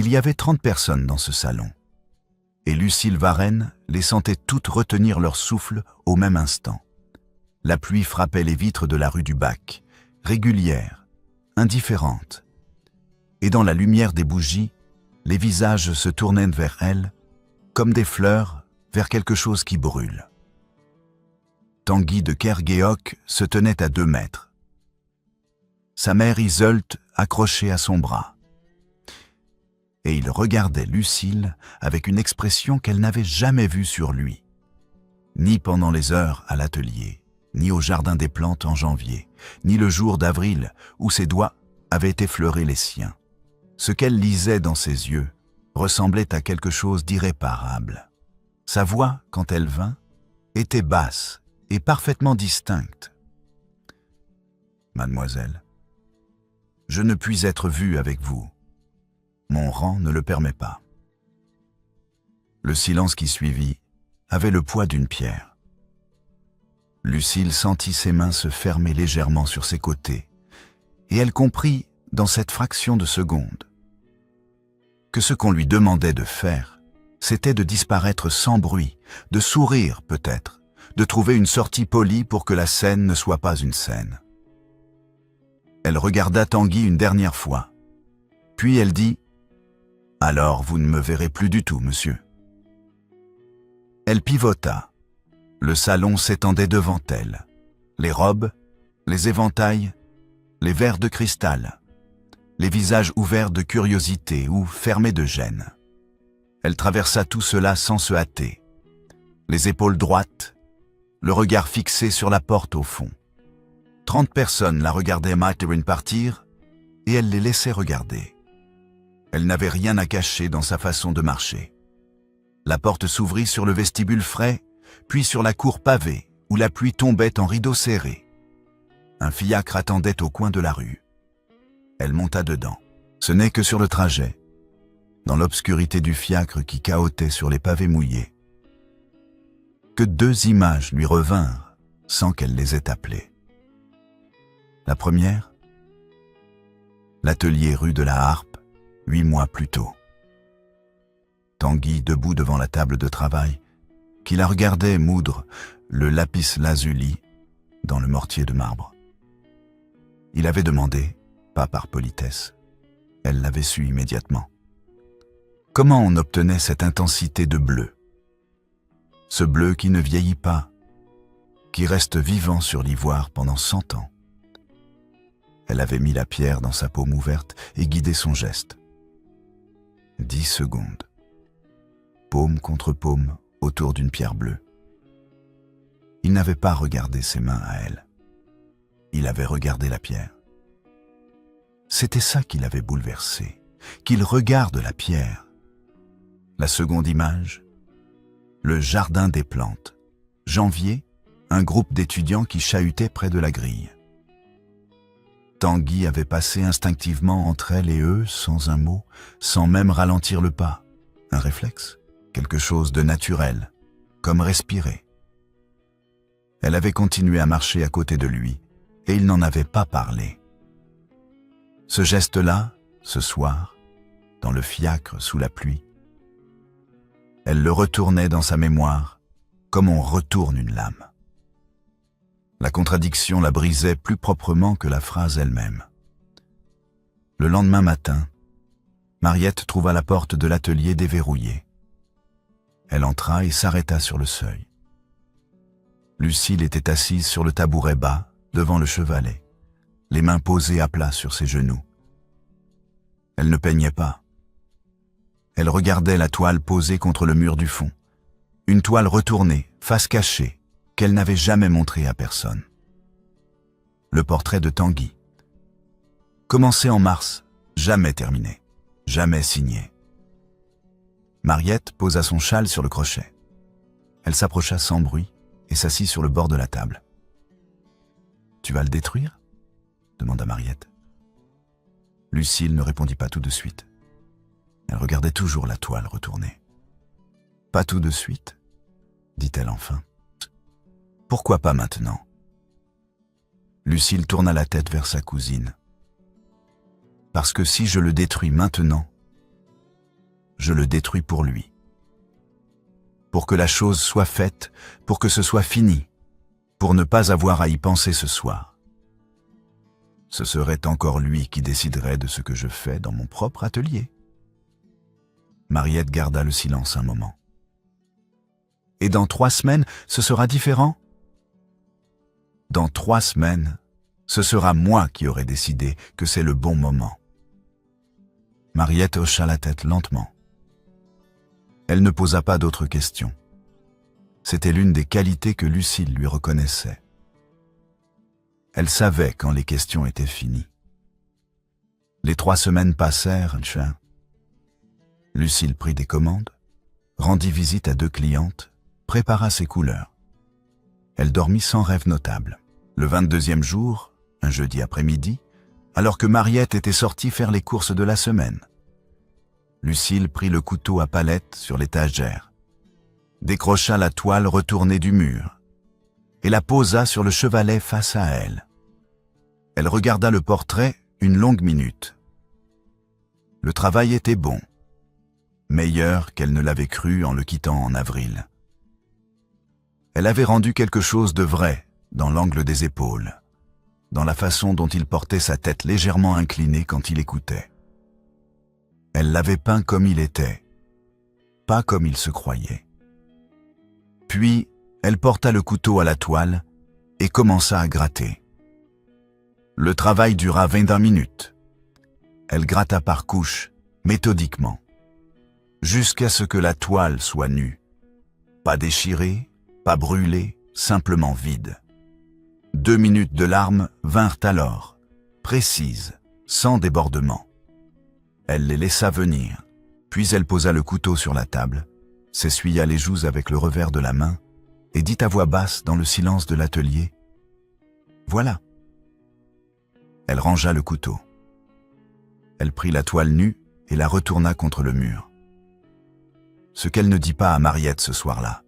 Il y avait 30 personnes dans ce salon, et Lucille Varenne les sentait toutes retenir leur souffle au même instant. La pluie frappait les vitres de la rue du Bac, régulière, indifférente. Et dans la lumière des bougies, les visages se tournaient vers elle, comme des fleurs vers quelque chose qui brûle. Tanguy de Kerguéoc se tenait à 2 mètres. Sa mère Iseult accrochée à son bras. Et il regardait Lucille avec une expression qu'elle n'avait jamais vue sur lui, ni pendant les heures à l'atelier, ni au jardin des plantes en janvier, ni le jour d'avril où ses doigts avaient effleuré les siens. Ce qu'elle lisait dans ses yeux ressemblait à quelque chose d'irréparable. Sa voix, quand elle vint, était basse et parfaitement distincte. « Mademoiselle, je ne puis être vue avec vous. Mon rang ne le permet pas. » Le silence qui suivit avait le poids d'une pierre. Lucille sentit ses mains se fermer légèrement sur ses côtés, et elle comprit, dans cette fraction de seconde, que ce qu'on lui demandait de faire, c'était de disparaître sans bruit, de sourire peut-être, de trouver une sortie polie pour que la scène ne soit pas une scène. Elle regarda Tanguy une dernière fois, puis elle dit « Alors vous ne me verrez plus du tout, monsieur. » Elle pivota. Le salon s'étendait devant elle. Les robes, les éventails, les verres de cristal, les visages ouverts de curiosité ou fermés de gêne. Elle traversa tout cela sans se hâter, les épaules droites, le regard fixé sur la porte au fond. 30 personnes la regardaient Mathurin partir et elle les laissait regarder. Elle n'avait rien à cacher dans sa façon de marcher. La porte s'ouvrit sur le vestibule frais, puis sur la cour pavée où la pluie tombait en rideaux serrés. Un fiacre attendait au coin de la rue. Elle monta dedans. Ce n'est que sur le trajet, dans l'obscurité du fiacre qui cahotait sur les pavés mouillés, que 2 images lui revinrent sans qu'elle les ait appelées. La première, l'atelier rue de la Harpe, 8 mois plus tôt. Tanguy debout devant la table de travail, qui la regardait moudre le lapis lazuli dans le mortier de marbre. Il avait demandé, pas par politesse, elle l'avait su immédiatement. Comment on obtenait cette intensité de bleu? Ce bleu qui ne vieillit pas, qui reste vivant sur l'ivoire pendant 100 ans. Elle avait mis la pierre dans sa paume ouverte et guidé son geste. 10 secondes. Paume contre paume autour d'une pierre bleue. Il n'avait pas regardé ses mains à elle. Il avait regardé la pierre. C'était ça qui l'avait bouleversé, qu'il regarde la pierre. La seconde image, le jardin des plantes. Janvier, un groupe d'étudiants qui chahutaient près de la grille. Tanguy avait passé instinctivement entre elle et eux, sans un mot, sans même ralentir le pas. Un réflexe, quelque chose de naturel, comme respirer. Elle avait continué à marcher à côté de lui, et il n'en avait pas parlé. Ce geste-là, ce soir, dans le fiacre sous la pluie, elle le retournait dans sa mémoire, comme on retourne une lame. La contradiction la brisait plus proprement que la phrase elle-même. Le lendemain matin, Mariette trouva la porte de l'atelier déverrouillée. Elle entra et s'arrêta sur le seuil. Lucille était assise sur le tabouret bas, devant le chevalet, les mains posées à plat sur ses genoux. Elle ne peignait pas. Elle regardait la toile posée contre le mur du fond, une toile retournée, face cachée, qu'elle n'avait jamais montrée à personne. Le portrait de Tanguy. Commencé en mars, jamais terminé, jamais signé. Mariette posa son châle sur le crochet. Elle s'approcha sans bruit et s'assit sur le bord de la table. « Tu vas le détruire ?» demanda Mariette. Lucille ne répondit pas tout de suite. Elle regardait toujours la toile retournée. « Pas tout de suite ?» dit-elle enfin. « Pourquoi pas maintenant ?» Lucille tourna la tête vers sa cousine. « Parce que si je le détruis maintenant, je le détruis pour lui. Pour que la chose soit faite, pour que ce soit fini, pour ne pas avoir à y penser ce soir. Ce serait encore lui qui déciderait de ce que je fais dans mon propre atelier. Mariette garda le silence un moment. Et dans 3 semaines, ce sera différent? Dans 3 semaines, ce sera moi qui aurai décidé que c'est le bon moment. Mariette hocha la tête lentement. Elle ne posa pas d'autres questions. C'était l'une des qualités que Lucille lui reconnaissait. Elle savait quand les questions étaient finies. Les 3 semaines passèrent, Lucille prit des commandes, rendit visite à 2 clientes, prépara ses couleurs. Elle dormit sans rêve notable. Le 22e jour, un jeudi après-midi, alors que Mariette était sortie faire les courses de la semaine, Lucille prit le couteau à palette sur l'étagère, décrocha la toile retournée du mur et la posa sur le chevalet face à elle. Elle regarda le portrait une longue minute. Le travail était bon, meilleur qu'elle ne l'avait cru en le quittant en avril. Elle avait rendu quelque chose de vrai dans l'angle des épaules, dans la façon dont il portait sa tête légèrement inclinée quand il écoutait. Elle l'avait peint comme il était, pas comme il se croyait. Puis, elle porta le couteau à la toile et commença à gratter. Le travail dura 21 minutes. Elle gratta par couches, méthodiquement, jusqu'à ce que la toile soit nue. Pas déchirée, pas brûlée, simplement vide. 2 minutes de larmes vinrent alors, précises, sans débordement. Elle les laissa venir, puis elle posa le couteau sur la table, s'essuya les joues avec le revers de la main et dit à voix basse dans le silence de l'atelier : « Voilà !» Elle rangea le couteau. Elle prit la toile nue et la retourna contre le mur. Ce qu'elle ne dit pas à Mariette ce soir-là,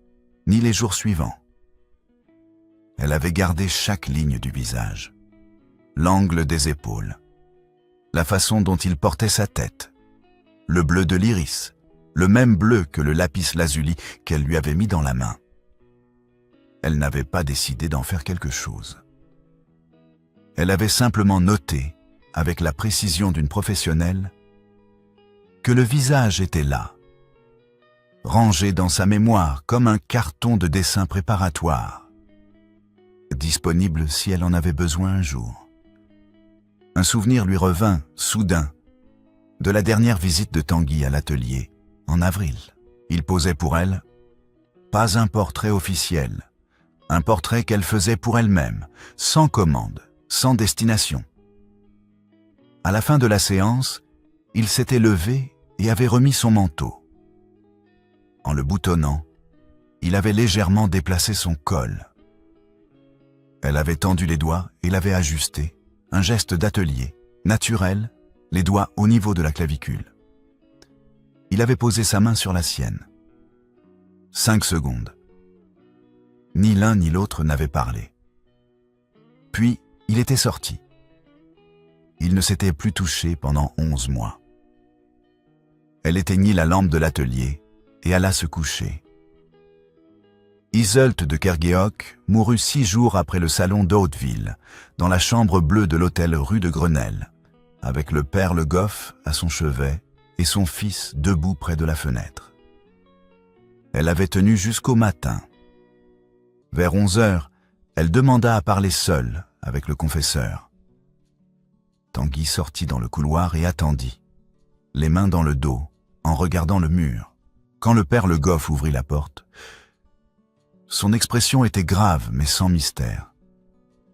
ni les jours suivants. Elle avait gardé chaque ligne du visage, l'angle des épaules, la façon dont il portait sa tête, le bleu de l'iris, le même bleu que le lapis lazuli qu'elle lui avait mis dans la main. Elle n'avait pas décidé d'en faire quelque chose. Elle avait simplement noté, avec la précision d'une professionnelle, que le visage était là, rangé dans sa mémoire comme un carton de dessin préparatoire, disponible si elle en avait besoin un jour. Un souvenir lui revint, soudain, de la dernière visite de Tanguy à l'atelier, en avril. Il posait pour elle, pas un portrait officiel, un portrait qu'elle faisait pour elle-même, sans commande, sans destination. À la fin de la séance, il s'était levé et avait remis son manteau. En le boutonnant, il avait légèrement déplacé son col. Elle avait tendu les doigts et l'avait ajusté, un geste d'atelier, naturel, les doigts au niveau de la clavicule. Il avait posé sa main sur la sienne. 5 secondes. Ni l'un ni l'autre n'avaient parlé. Puis, il était sorti. Il ne s'était plus touché pendant 11 mois. Elle éteignit la lampe de l'atelier et alla se coucher. Iseult de Kerguéoc mourut 6 jours après le salon d'Hauteville, dans la chambre bleue de l'hôtel rue de Grenelle, avec le père Le Goff à son chevet et son fils debout près de la fenêtre. Elle avait tenu jusqu'au matin. Vers 11 heures, elle demanda à parler seule avec le confesseur. Tanguy sortit dans le couloir et attendit, les mains dans le dos, en regardant le mur. Quand le père Le Goff ouvrit la porte, son expression était grave mais sans mystère.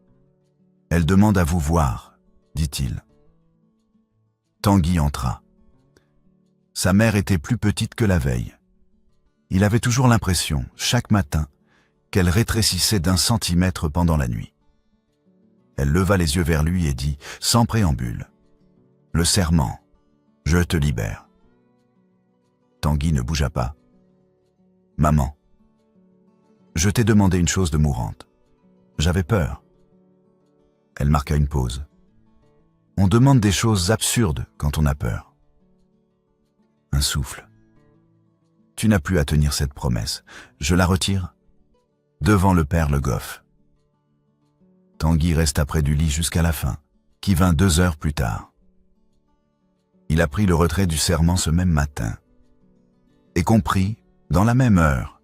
« Elle demande à vous voir, dit-il. » Tanguy entra. Sa mère était plus petite que la veille. Il avait toujours l'impression, chaque matin, qu'elle rétrécissait d'1 centimètre pendant la nuit. Elle leva les yeux vers lui et dit, sans préambule, « Le serment, je te libère. » Tanguy ne bougea pas. « Maman, je t'ai demandé une chose de mourante. J'avais peur. » Elle marqua une pause. On demande des choses absurdes quand on a peur. Un souffle. Tu n'as plus à tenir cette promesse. Je la retire. Devant le père Le Goff. Tanguy resta près du lit jusqu'à la fin, qui vint 2 heures plus tard. Il apprit le retrait du serment ce même matin, et comprit, dans la même heure,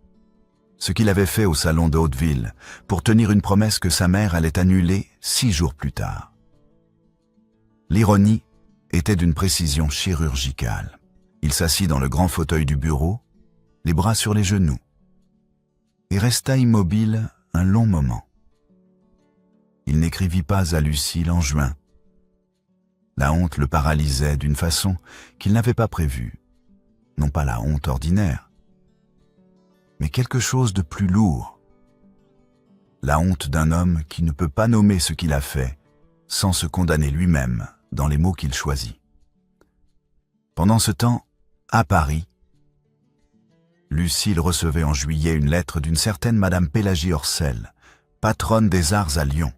ce qu'il avait fait au salon de Hauteville pour tenir une promesse que sa mère allait annuler 6 jours plus tard. L'ironie était d'une précision chirurgicale. Il s'assit dans le grand fauteuil du bureau, les bras sur les genoux, et resta immobile un long moment. Il n'écrivit pas à Lucille en juin. La honte le paralysait d'une façon qu'il n'avait pas prévue. Non pas la honte ordinaire, mais quelque chose de plus lourd. La honte d'un homme qui ne peut pas nommer ce qu'il a fait sans se condamner lui-même dans les mots qu'il choisit. Pendant ce temps, à Paris, Lucille recevait en juillet une lettre d'une certaine Madame Pélagie Orcel, patronne des arts à Lyon,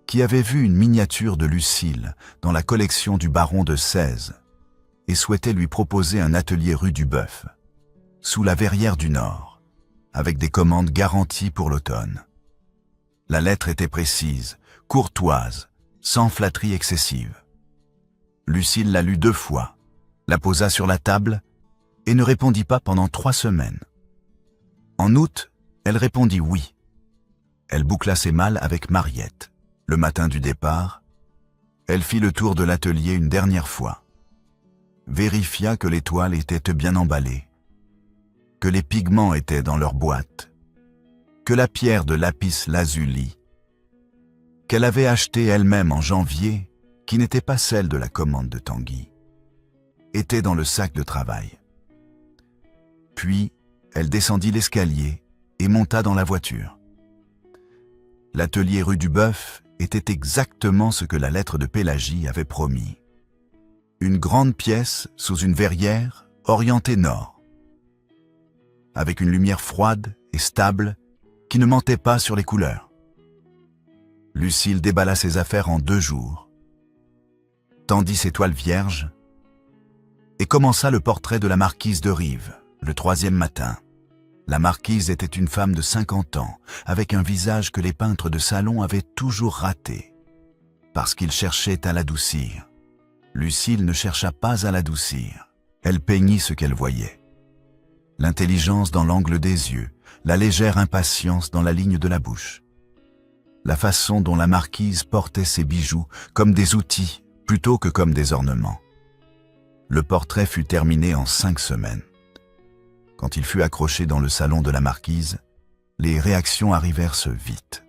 qui avait vu une miniature de Lucille dans la collection du baron de Sèze et souhaitait lui proposer un atelier rue du Bœuf, sous la Verrière du Nord, avec des commandes garanties pour l'automne. La lettre était précise, courtoise, sans flatterie excessive. Lucille la lut 2 fois, la posa sur la table et ne répondit pas pendant 3 semaines. En août, elle répondit oui. Elle boucla ses malles avec Mariette. Le matin du départ, elle fit le tour de l'atelier une dernière fois, vérifia que les toiles étaient bien emballées, que les pigments étaient dans leur boîte, que la pierre de lapis lazuli, qu'elle avait achetée elle-même en janvier, qui n'était pas celle de la commande de Tanguy, était dans le sac de travail. Puis, elle descendit l'escalier et monta dans la voiture. L'atelier rue du Bœuf était exactement ce que la lettre de Pélagie avait promis. Une grande pièce sous une verrière orientée nord, avec une lumière froide et stable qui ne mentait pas sur les couleurs. Lucille déballa ses affaires en 2 jours, tendit ses toiles vierges et commença le portrait de la marquise de Rives, le 3e matin. La marquise était une femme de 50 ans, avec un visage que les peintres de salon avaient toujours raté, parce qu'ils cherchaient à l'adoucir. Lucille ne chercha pas à l'adoucir. Elle peignit ce qu'elle voyait. L'intelligence dans l'angle des yeux, la légère impatience dans la ligne de la bouche. La façon dont la marquise portait ses bijoux comme des outils plutôt que comme des ornements. Le portrait fut terminé en 5 semaines. Quand il fut accroché dans le salon de la marquise, les réactions arrivèrent vite.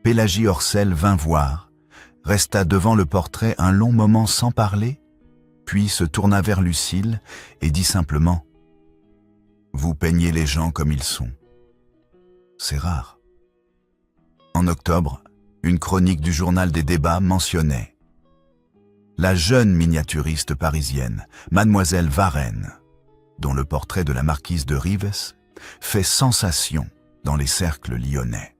Pélagie Orcel vint voir, resta devant le portrait un long moment sans parler, puis se tourna vers Lucille et dit simplement « Vous peignez les gens comme ils sont. C'est rare. » En octobre, une chronique du journal des débats mentionnait « La jeune miniaturiste parisienne, Mademoiselle Varenne, dont le portrait de la marquise de Rives fait sensation dans les cercles lyonnais. »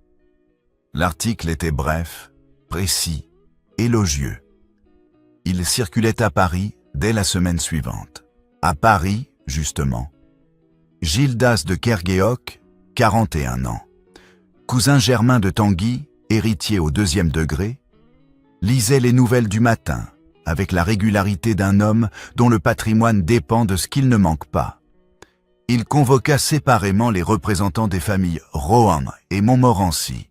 L'article était bref, précis, élogieux. Il circulait à Paris dès la semaine suivante. À Paris, justement, Gildas de Kerguéoc, 41 ans, cousin germain de Tanguy, héritier au 2e degré, lisait les nouvelles du matin avec la régularité d'un homme dont le patrimoine dépend de ce qu'il ne manque pas. Il convoqua séparément les représentants des familles Rohan et Montmorency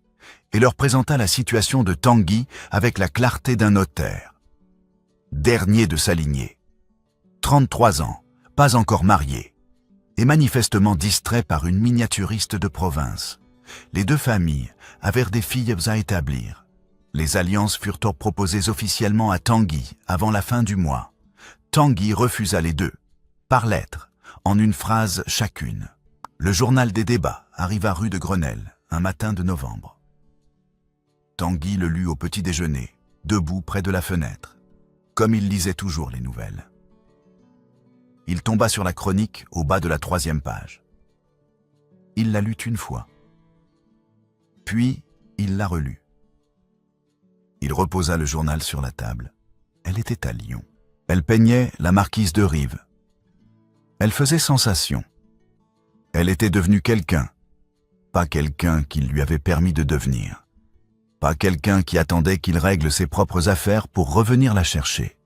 et leur présenta la situation de Tanguy avec la clarté d'un notaire. Dernier de sa lignée, 33 ans, pas encore marié, et manifestement distrait par une miniaturiste de province. Les 2 familles avaient des filles à établir. Les alliances furent proposées officiellement à Tanguy avant la fin du mois. Tanguy refusa les 2, par lettre, en une phrase chacune. Le journal des débats arriva rue de Grenelle, un matin de novembre. Tanguy le lut au petit déjeuner, debout près de la fenêtre, comme il lisait toujours les nouvelles. Il tomba sur la chronique au bas de la 3e page. Il la lut une fois. Puis, il la relut. Il reposa le journal sur la table. Elle était à Lyon. Elle peignait la marquise de Rives. Elle faisait sensation. Elle était devenue quelqu'un, pas quelqu'un qu'il lui avait permis de devenir, pas quelqu'un qui attendait qu'il règle ses propres affaires pour revenir la chercher.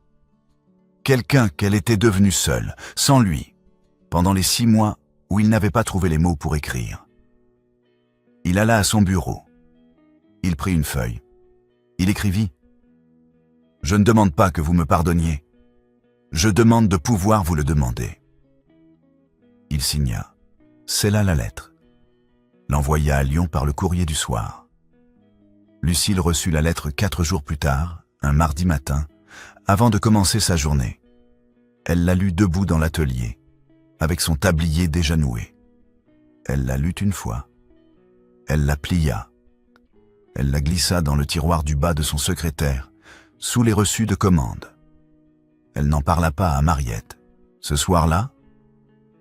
Quelqu'un qu'elle était devenue seule, sans lui, pendant les 6 mois où il n'avait pas trouvé les mots pour écrire. Il alla à son bureau. Il prit une feuille. Il écrivit « Je ne demande pas que vous me pardonniez. Je demande de pouvoir vous le demander. » Il signa, scella la lettre, l'envoya à Lyon par le courrier du soir. Lucille reçut la lettre 4 jours plus tard, un mardi matin, avant de commencer sa journée. Elle la lut debout dans l'atelier, avec son tablier déjà noué. Elle la lut une fois. Elle la plia. Elle la glissa dans le tiroir du bas de son secrétaire, sous les reçus de commande. Elle n'en parla pas à Mariette. Ce soir-là,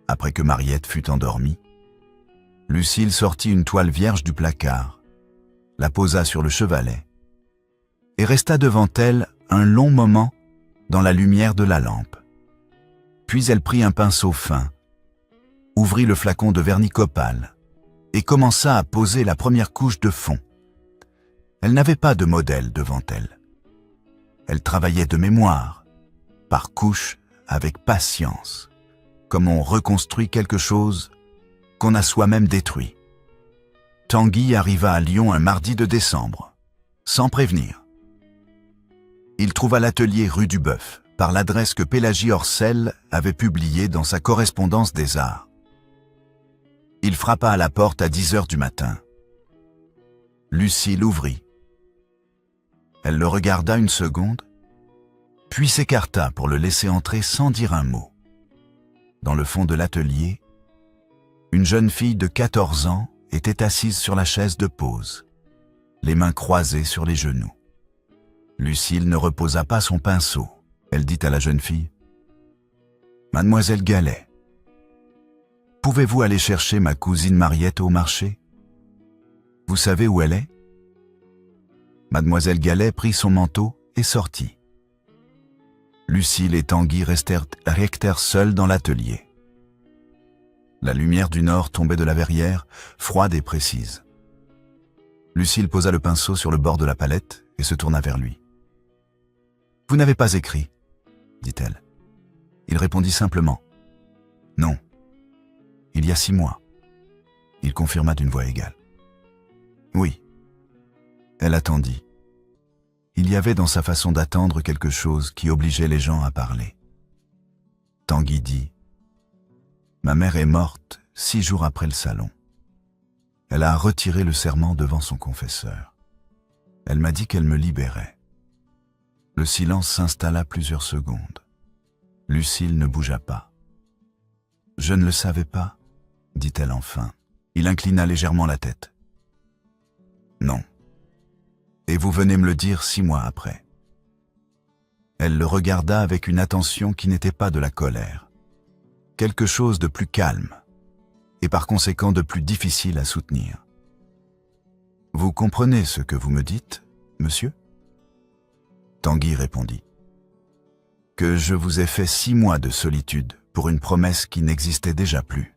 après que Mariette fut endormie, Lucille sortit une toile vierge du placard, la posa sur le chevalet et resta devant elle un long moment dans la lumière de la lampe. Puis elle prit un pinceau fin, ouvrit le flacon de vernis copal et commença à poser la première couche de fond. Elle n'avait pas de modèle devant elle. Elle travaillait de mémoire, par couches, avec patience, comme on reconstruit quelque chose qu'on a soi-même détruit. Tanguy arriva à Lyon un mardi de décembre, sans prévenir. Il trouva l'atelier rue du Bœuf, par l'adresse que Pélagie Orcel avait publiée dans sa correspondance des arts. Il frappa à la porte à 10 heures du matin. Lucille ouvrit. Elle le regarda une seconde, puis s'écarta pour le laisser entrer sans dire un mot. Dans le fond de l'atelier, une jeune fille de 14 ans était assise sur la chaise de pause, les mains croisées sur les genoux. Lucille ne reposa pas son pinceau. Elle dit à la jeune fille « Mademoiselle Gallet, pouvez-vous aller chercher ma cousine Mariette au marché? Vous savez où elle est ?» Mademoiselle Gallet prit son manteau et sortit. Lucille et Tanguy restèrent seuls dans l'atelier. La lumière du nord tombait de la verrière, froide et précise. Lucille posa le pinceau sur le bord de la palette et se tourna vers lui. « Vous n'avez pas écrit ?» dit-elle. Il répondit simplement « Non, il y a 6 mois. » Il confirma d'une voix égale. « Oui. » Elle attendit. Il y avait dans sa façon d'attendre quelque chose qui obligeait les gens à parler. Tanguy dit « Ma mère est morte 6 jours après le salon. Elle a retiré le serment devant son confesseur. Elle m'a dit qu'elle me libérait. » Le silence s'installa plusieurs secondes. Lucille ne bougea pas. « Je ne le savais pas, » dit-elle enfin. Il inclina légèrement la tête. « Non. Et vous venez me le dire 6 mois après. » Elle le regarda avec une attention qui n'était pas de la colère. Quelque chose de plus calme, et par conséquent de plus difficile à soutenir. « Vous comprenez ce que vous me dites, monsieur ?» Tanguy répondit « Que je vous ai fait 6 mois de solitude pour une promesse qui n'existait déjà plus. »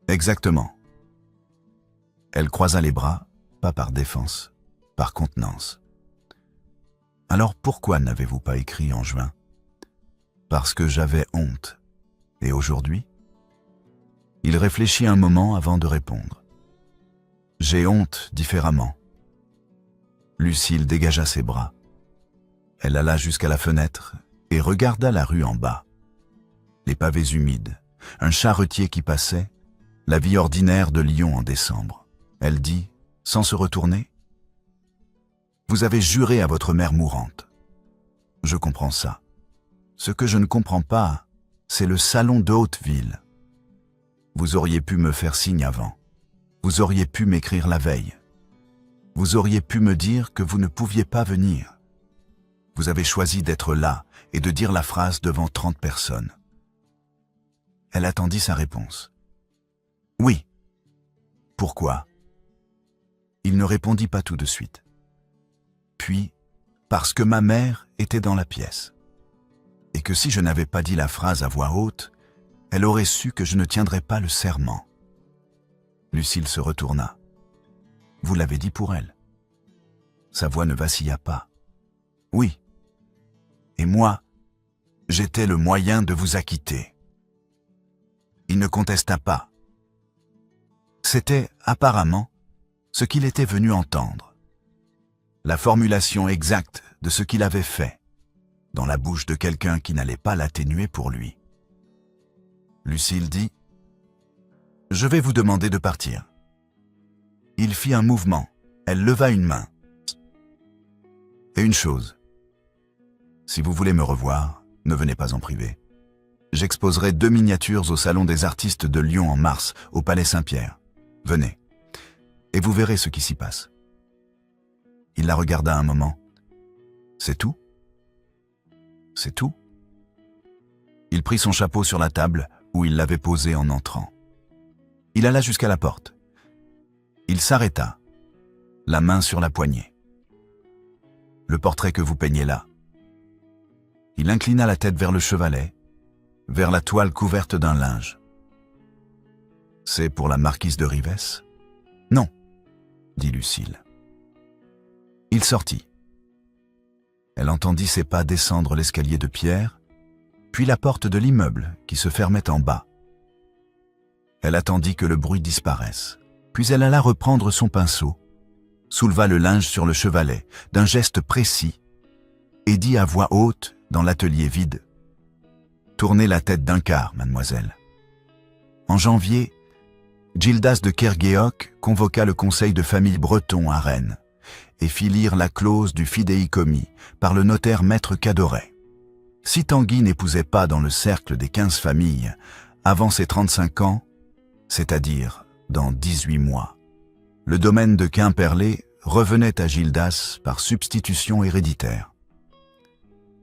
Exactement. Elle croisa les bras, pas par défense, par contenance. « Alors pourquoi n'avez-vous pas écrit en juin ? » « Parce que j'avais honte. Et aujourd'hui ?» Il réfléchit un moment avant de répondre. « J'ai honte différemment. » Lucille dégagea ses bras. Elle alla jusqu'à la fenêtre et regarda la rue en bas. Les pavés humides, un charretier qui passait, la vie ordinaire de Lyon en décembre. Elle dit, sans se retourner, « Vous avez juré à votre mère mourante. Je comprends ça. Ce que je ne comprends pas, c'est le salon de Hauteville. Vous auriez pu me faire signe avant. Vous auriez pu m'écrire la veille. Vous auriez pu me dire que vous ne pouviez pas venir. Vous avez choisi d'être là et de dire la phrase devant 30 personnes. » Elle attendit sa réponse. « Oui. » « Pourquoi ?» Il ne répondit pas tout de suite. Puis, parce que ma mère était dans la pièce. Et que si je n'avais pas dit la phrase à voix haute, elle aurait su que je ne tiendrais pas le serment. Lucille se retourna. Vous l'avez dit pour elle. Sa voix ne vacilla pas. Oui. Et moi, j'étais le moyen de vous acquitter. Il ne contesta pas. C'était, apparemment, ce qu'il était venu entendre. La formulation exacte de ce qu'il avait fait, dans la bouche de quelqu'un qui n'allait pas l'atténuer pour lui. Lucille dit « Je vais vous demander de partir. » Il fit un mouvement, elle leva une main. « Et une chose, si vous voulez me revoir, ne venez pas en privé. J'exposerai 2 miniatures au Salon des artistes de Lyon en mars, au Palais Saint-Pierre. Venez, et vous verrez ce qui s'y passe. » Il la regarda un moment. « C'est tout ? C'est tout ?» Il prit son chapeau sur la table où il l'avait posé en entrant. Il alla jusqu'à la porte. Il s'arrêta, la main sur la poignée. « Le portrait que vous peignez là. » Il inclina la tête vers le chevalet, vers la toile couverte d'un linge. « C'est pour la marquise de Rivès ? » ?»« Non, » dit Lucille. Il sortit. Elle entendit ses pas descendre l'escalier de pierre, puis la porte de l'immeuble qui se fermait en bas. Elle attendit que le bruit disparaisse, puis elle alla reprendre son pinceau, souleva le linge sur le chevalet d'un geste précis et dit à voix haute dans l'atelier vide « Tournez la tête d'un quart, mademoiselle. » En janvier, Gildas de Kerguéoc convoqua le conseil de famille breton à Rennes et fit lire la clause du fidéicommis par le notaire maître Cadoret. Si Tanguy n'épousait pas dans le cercle des 15 familles avant ses 35 ans, c'est-à-dire dans 18 mois, le domaine de Quimperlé revenait à Gildas par substitution héréditaire.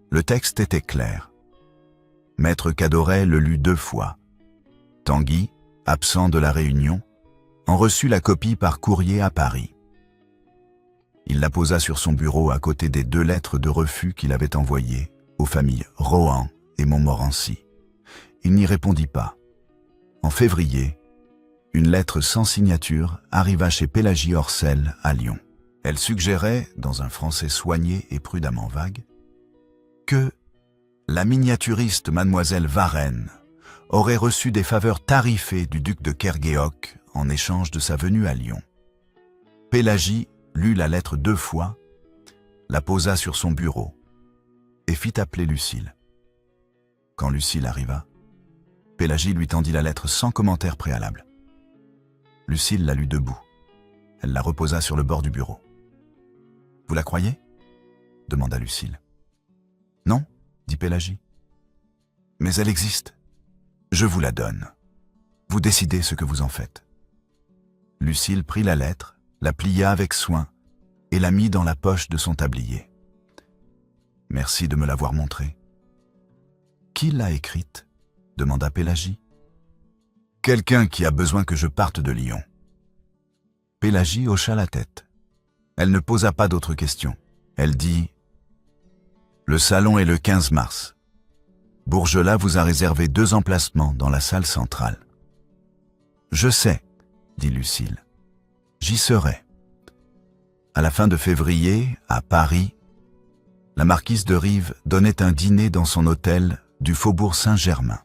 Le texte était clair. Maître Cadoret le lut 2 fois. Tanguy, absent de la réunion, en reçut la copie par courrier à Paris. Il la posa sur son bureau à côté des 2 lettres de refus qu'il avait envoyées aux familles Rohan et Montmorency. Il n'y répondit pas. En février, une lettre sans signature arriva chez Pélagie Orcel à Lyon. Elle suggérait, dans un français soigné et prudemment vague, que la miniaturiste mademoiselle Varenne aurait reçu des faveurs tarifées du duc de Kerguéoc en échange de sa venue à Lyon. Pélagie lut la lettre 2 fois, la posa sur son bureau et fit appeler Lucille. Quand Lucille arriva, Pélagie lui tendit la lettre sans commentaire préalable. Lucille la lut debout. Elle la reposa sur le bord du bureau. « Vous la croyez ?» demanda Lucille. « Non, » dit Pélagie. « Mais elle existe. Je vous la donne. Vous décidez ce que vous en faites. » Lucille prit la lettre, la plia avec soin et la mit dans la poche de son tablier. « Merci de me l'avoir montrée. »« Qui l'a écrite ?» demanda Pélagie. « Quelqu'un qui a besoin que je parte de Lyon. » Pélagie hocha la tête. Elle ne posa pas d'autres questions. Elle dit « Le salon est le 15 mars. Bourgelat vous a réservé 2 emplacements dans la salle centrale. »« Je sais, » dit Lucille. « J'y serai. » À la fin de février, à Paris, la marquise de Rive donnait un dîner dans son hôtel du faubourg Saint-Germain.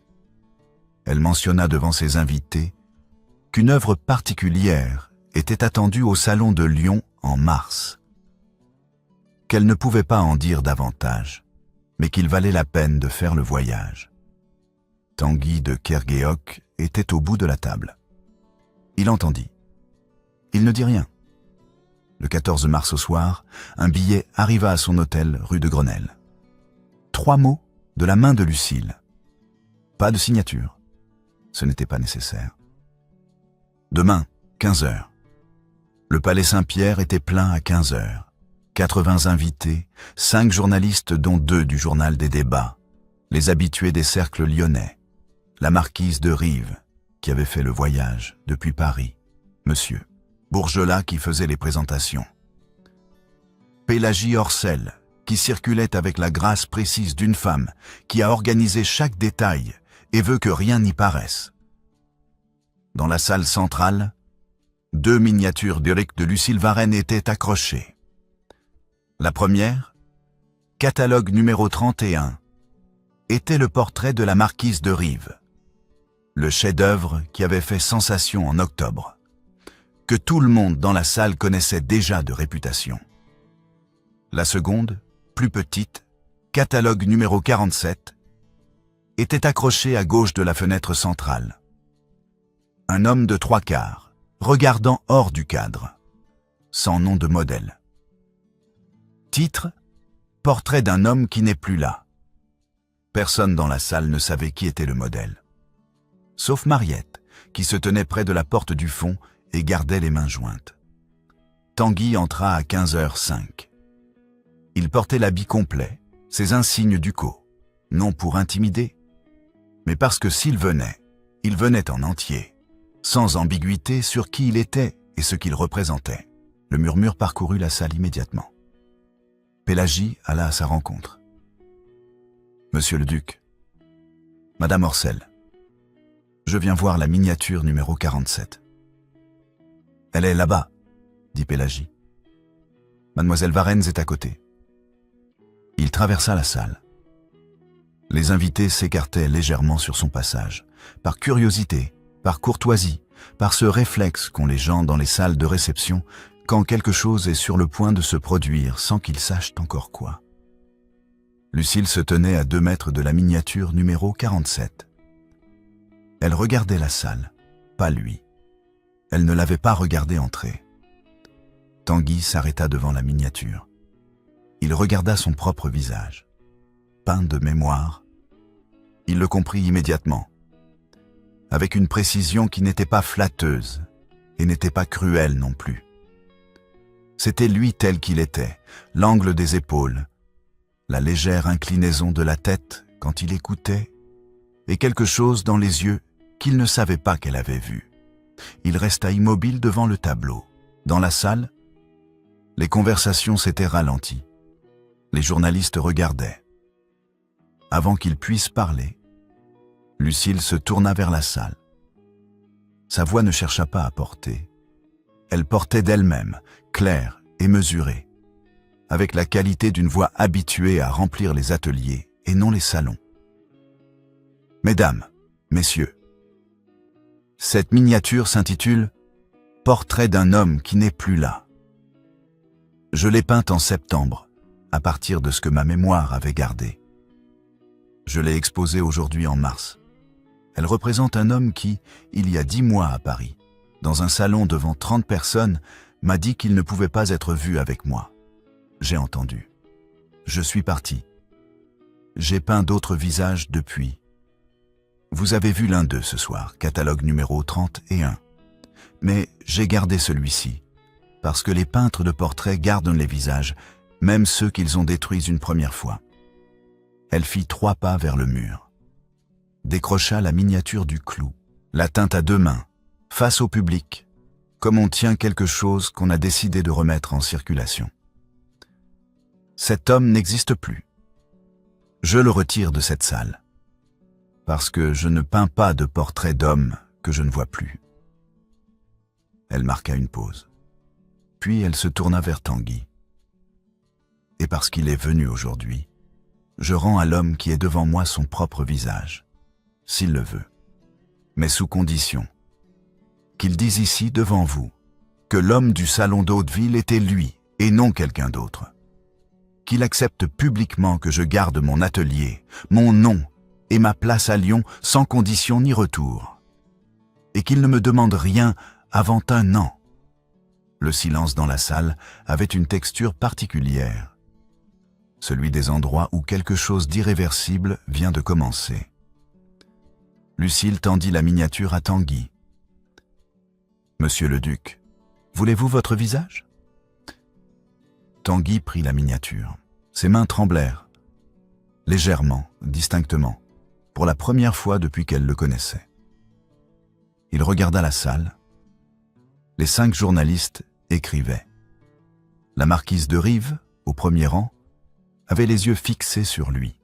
Elle mentionna devant ses invités qu'une œuvre particulière était attendue au salon de Lyon en mars. Qu'elle ne pouvait pas en dire davantage, mais qu'il valait la peine de faire le voyage. Tanguy de Kerguéoc était au bout de la table. Il entendit. Il ne dit rien. Le 14 mars au soir, un billet arriva à son hôtel rue de Grenelle. 3 mots de la main de Lucille. Pas de signature. Ce n'était pas nécessaire. Demain, 15 heures. Le Palais Saint-Pierre était plein à 15 heures. 80 invités, 5 journalistes dont 2 du journal des débats, les habitués des cercles lyonnais, la marquise de Rive, qui avait fait le voyage depuis Paris, monsieur Bourgelat qui faisait les présentations, Pélagie Orcel, qui circulait avec la grâce précise d'une femme qui a organisé chaque détail et veut que rien n'y paraisse. Dans la salle centrale, 2 miniatures d'Éric de Lucille Varenne étaient accrochées. La première, catalogue numéro 31, était le portrait de la marquise de Rives, le chef-d'œuvre qui avait fait sensation en octobre, que tout le monde dans la salle connaissait déjà de réputation. La seconde, plus petite, catalogue numéro 47, était accrochée à gauche de la fenêtre centrale. Un homme de 3/4, regardant hors du cadre, sans nom de modèle. Titre, portrait d'un homme qui n'est plus là. Personne dans la salle ne savait qui était le modèle. Sauf Mariette, qui se tenait près de la porte du fond et gardait les mains jointes. Tanguy entra à 15h05. Il portait l'habit complet, ses insignes ducaux, non pour intimider, mais parce que s'il venait, il venait en entier, sans ambiguïté sur qui il était et ce qu'il représentait. Le murmure parcourut la salle immédiatement. Pélagie alla à sa rencontre. « Monsieur le Duc, Madame Orcel, je viens voir la miniature numéro 47. »« Elle est là-bas, » dit Pélagie. « Mademoiselle Varenne est à côté. » Il traversa la salle. Les invités s'écartaient légèrement sur son passage, par curiosité, par courtoisie, par ce réflexe qu'ont les gens dans les salles de réception quand quelque chose est sur le point de se produire sans qu'ils sachent encore quoi. Lucille se tenait à 2 mètres de la miniature numéro 47. Elle regardait la salle, pas lui. Elle ne l'avait pas regardé entrer. Tanguy s'arrêta devant la miniature. Il regarda son propre visage, peint de mémoire. Il le comprit immédiatement, avec une précision qui n'était pas flatteuse et n'était pas cruelle non plus. C'était lui tel qu'il était, l'angle des épaules, la légère inclinaison de la tête quand il écoutait, et quelque chose dans les yeux qu'il ne savait pas qu'elle avait vu. Il resta immobile devant le tableau. Dans la salle, les conversations s'étaient ralenties. Les journalistes regardaient. Avant qu'il puisse parler, Lucille se tourna vers la salle. Sa voix ne chercha pas à porter. Elle portait d'elle-même, claire et mesurée, avec la qualité d'une voix habituée à remplir les ateliers et non les salons. « Mesdames, messieurs, cette miniature s'intitule « Portrait d'un homme qui n'est plus là ». Je l'ai peinte en septembre, à partir de ce que ma mémoire avait gardé. Je l'ai exposée aujourd'hui en mars. Elle représente un homme qui, il y a 10 mois à Paris, dans un salon devant 30 personnes, m'a dit qu'il ne pouvait pas être vu avec moi. J'ai entendu. Je suis parti. J'ai peint d'autres visages depuis. Vous avez vu l'un d'eux ce soir, catalogue numéro 31. Mais j'ai gardé celui-ci, parce que les peintres de portraits gardent les visages, même ceux qu'ils ont détruits une première fois. Elle fit 3 pas vers le mur, décrocha la miniature du clou, la tint à 2 mains, face au public, comme on tient quelque chose qu'on a décidé de remettre en circulation. Cet homme n'existe plus. Je le retire de cette salle, parce que je ne peins pas de portrait d'homme que je ne vois plus. Elle marqua une pause, puis elle se tourna vers Tanguy. Et parce qu'il est venu aujourd'hui, je rends à l'homme qui est devant moi son propre visage, s'il le veut, mais sous condition qu'il dise ici devant vous que l'homme du salon d'Hauteville était lui et non quelqu'un d'autre, qu'il accepte publiquement que je garde mon atelier, mon nom et ma place à Lyon sans condition ni retour, et qu'il ne me demande rien avant 1 an. Le silence dans la salle avait une texture particulière, celui des endroits où quelque chose d'irréversible vient de commencer. Lucille tendit la miniature à Tanguy. « Monsieur le Duc, voulez-vous votre visage ?» Tanguy prit la miniature. Ses mains tremblèrent, légèrement, distinctement, pour la première fois depuis qu'elle le connaissait. Il regarda la salle. Les 5 journalistes écrivaient. La marquise de Rives, au premier rang, avait les yeux fixés sur lui.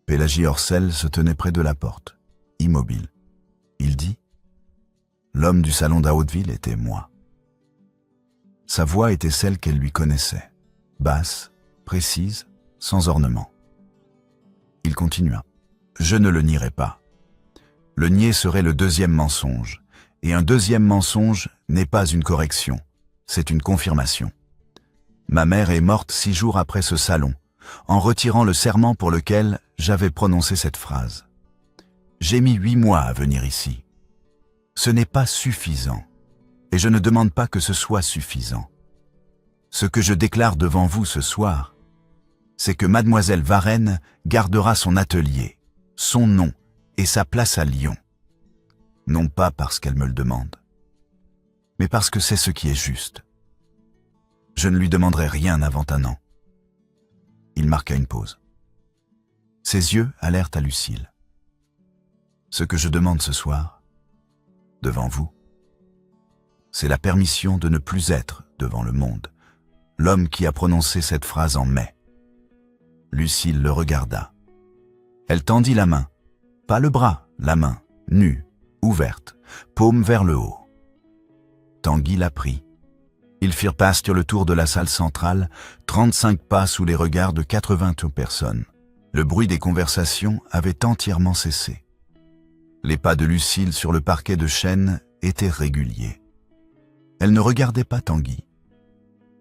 Pélagie Orcel se tenait près de la porte, immobile. Il dit « L'homme du salon d'Hauteville était moi ». Sa voix était celle qu'elle lui connaissait, basse, précise, sans ornement. Il continua « Je ne le nierai pas. Le nier serait le deuxième mensonge, et un deuxième mensonge n'est pas une correction, c'est une confirmation. Ma mère est morte 6 jours après ce salon, en retirant le serment pour lequel j'avais prononcé cette phrase. J'ai mis 8 mois à venir ici. Ce n'est pas suffisant, et je ne demande pas que ce soit suffisant. Ce que je déclare devant vous ce soir, c'est que mademoiselle Varenne gardera son atelier, son nom et sa place à Lyon. Non pas parce qu'elle me le demande, mais parce que c'est ce qui est juste. Je ne lui demanderai rien avant un an. Il marqua une pause. Ses yeux allèrent à Lucile. Ce que je demande ce soir, devant vous, c'est la permission de ne plus être devant le monde l'homme qui a prononcé cette phrase en mai. Lucile le regarda. Elle tendit la main, pas le bras, la main, nue, ouverte, paume vers le haut. Tanguy la prit. Ils firent pasture le tour de la salle centrale, 35 pas sous les regards de 80 personnes. Le bruit des conversations avait entièrement cessé. Les pas de Lucile sur le parquet de chêne étaient réguliers. Elle ne regardait pas Tanguy.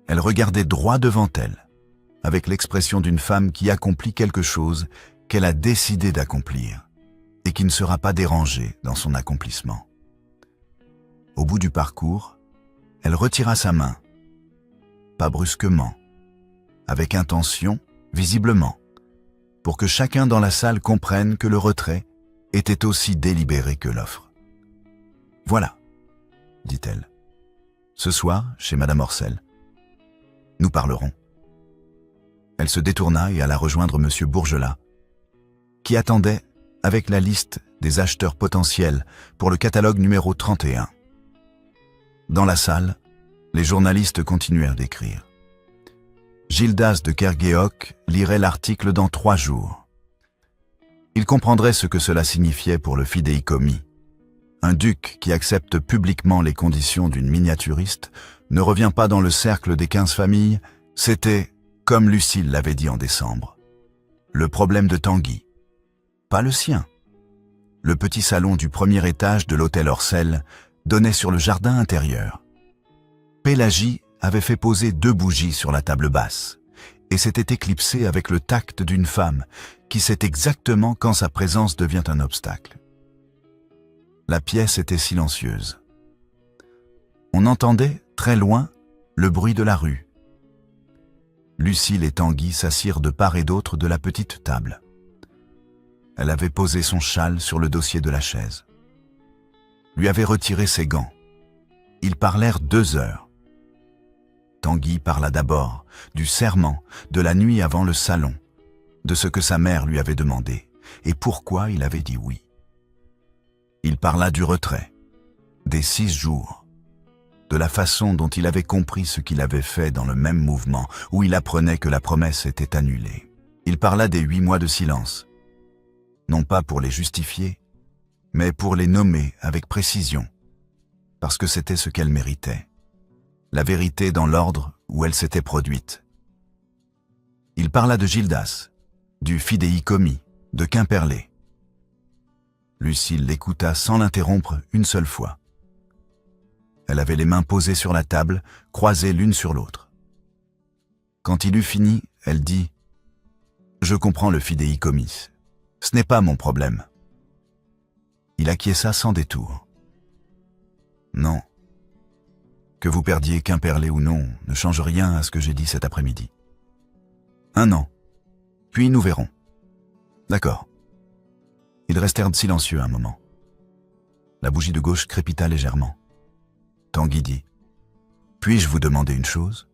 Elle regardait droit devant elle, avec l'expression d'une femme qui accomplit quelque chose qu'elle a décidé d'accomplir et qui ne sera pas dérangée dans son accomplissement. Au bout du parcours, elle retira sa main, pas brusquement, avec intention, visiblement, pour que chacun dans la salle comprenne que le retrait était aussi délibéré que l'offre. « Voilà, dit-elle. Ce soir, chez Madame Orcel, nous parlerons. » Elle se détourna et alla rejoindre Monsieur Bourgelat, qui attendait avec la liste des acheteurs potentiels pour le catalogue numéro 31. Dans la salle, les journalistes continuèrent d'écrire. Gildas de Kerguéoc lirait l'article dans 3 jours. Il comprendrait ce que cela signifiait pour le fidéicommis. Un duc qui accepte publiquement les conditions d'une miniaturiste ne revient pas dans le cercle des 15 familles, c'était, comme Lucile l'avait dit en décembre, le problème de Tanguy, pas le sien. Le petit salon du premier étage de l'hôtel Orcel donnait sur le jardin intérieur. Pélagie avait fait poser 2 bougies sur la table basse et s'était éclipsée avec le tact d'une femme qui sait exactement quand sa présence devient un obstacle. La pièce était silencieuse. On entendait, très loin, le bruit de la rue. Lucile et Tanguy s'assirent de part et d'autre de la petite table. Elle avait posé son châle sur le dossier de la chaise. Lui avait retiré ses gants. Ils parlèrent 2 heures. Tanguy parla d'abord du serment, de la nuit avant le salon, de ce que sa mère lui avait demandé et pourquoi il avait dit oui. Il parla du retrait, des 6 jours, de la façon dont il avait compris ce qu'il avait fait dans le même mouvement où il apprenait que la promesse était annulée. Il parla des 8 mois de silence, non pas pour les justifier, mais pour les nommer avec précision, parce que c'était ce qu'elle méritait, la vérité dans l'ordre où elle s'était produite. Il parla de Gildas, du fidéicommis, de Quimperlé. Lucile l'écouta sans l'interrompre une seule fois. Elle avait les mains posées sur la table, croisées l'une sur l'autre. Quand il eut fini, elle dit « Je comprends le fidéicommis. Ce n'est pas mon problème. » Il acquiesça sans détour. « Non. Que vous perdiez Quimperlé ou non ne change rien à ce que j'ai dit cet après-midi. 1 an. Puis nous verrons. » D'accord. Ils restèrent silencieux un moment. La bougie de gauche crépita légèrement. Tanguy dit « Puis-je vous demander une chose ?»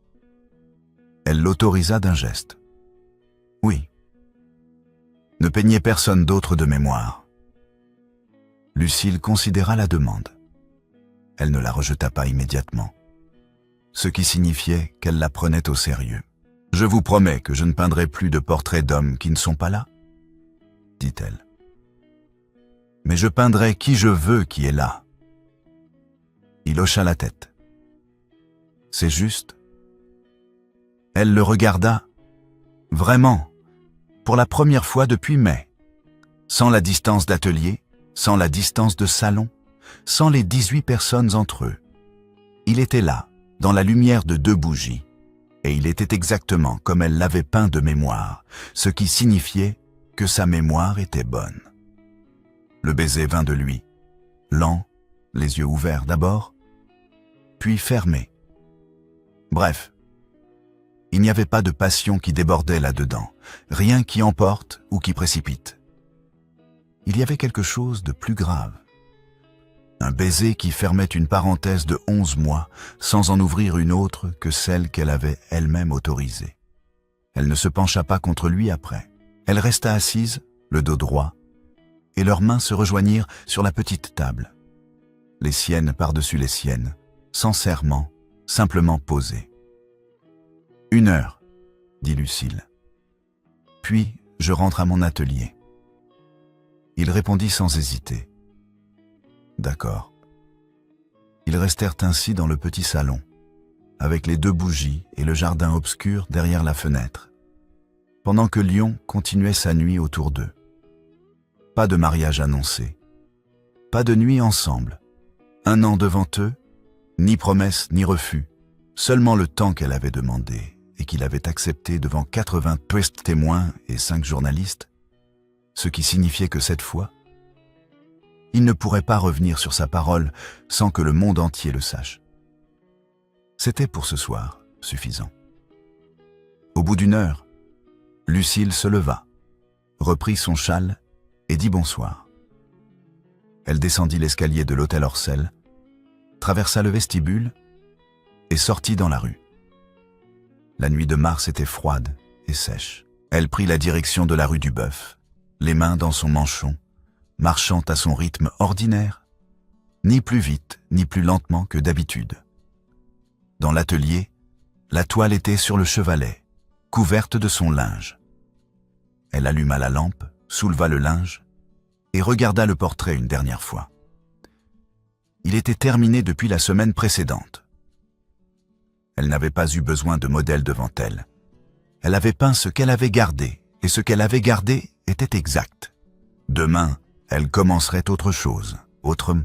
Elle l'autorisa d'un geste. « Oui. » « Ne peignez personne d'autre de mémoire. » Lucile considéra la demande. Elle ne la rejeta pas immédiatement, ce qui signifiait qu'elle la prenait au sérieux. « Je vous promets que je ne peindrai plus de portraits d'hommes qui ne sont pas là. » dit-elle. « Mais je peindrai qui je veux qui est là. » Il hocha la tête. « C'est juste. » Elle le regarda. Vraiment, pour la première fois depuis mai. Sans la distance d'atelier, sans la distance de salon, sans les 18 personnes entre eux. Il était là, dans la lumière de 2 bougies, et il était exactement comme elle l'avait peint de mémoire, ce qui signifiait que sa mémoire était bonne. Le baiser vint de lui, lent, les yeux ouverts d'abord, puis fermés. Bref, il n'y avait pas de passion qui débordait là-dedans, rien qui emporte ou qui précipite. Il y avait quelque chose de plus grave. Un baiser qui fermait une parenthèse de 11 mois sans en ouvrir une autre que celle qu'elle avait elle-même autorisée. Elle ne se pencha pas contre lui après. Elle resta assise, le dos droit, et leurs mains se rejoignirent sur la petite table. Les siennes par-dessus les siennes, sans serment, simplement posées. « 1 heure, dit Lucille. Puis je rentre à mon atelier. » Il répondit sans hésiter. D'accord. Ils restèrent ainsi dans le petit salon, avec les 2 bougies et le jardin obscur derrière la fenêtre, pendant que Lyon continuait sa nuit autour d'eux. Pas de mariage annoncé, pas de nuit ensemble, 1 an devant eux, ni promesse ni refus, seulement le temps qu'elle avait demandé et qu'il avait accepté devant 80 témoins et 5 journalistes, ce qui signifiait que cette fois, il ne pourrait pas revenir sur sa parole sans que le monde entier le sache. C'était pour ce soir suffisant. Au bout d'1 heure, Lucille se leva, reprit son châle et dit bonsoir. Elle descendit l'escalier de l'hôtel Orcel, traversa le vestibule et sortit dans la rue. La nuit de mars était froide et sèche. Elle prit la direction de la rue du Bœuf, les mains dans son manchon, marchant à son rythme ordinaire, ni plus vite ni plus lentement que d'habitude. Dans l'atelier, la toile était sur le chevalet, couverte de son linge. Elle alluma la lampe, souleva le linge et regarda le portrait une dernière fois. Il était terminé depuis la semaine précédente. Elle n'avait pas eu besoin de modèle devant elle. Elle avait peint ce qu'elle avait gardé, et ce qu'elle avait gardé était exact. Demain, elle commencerait autre chose, autrement.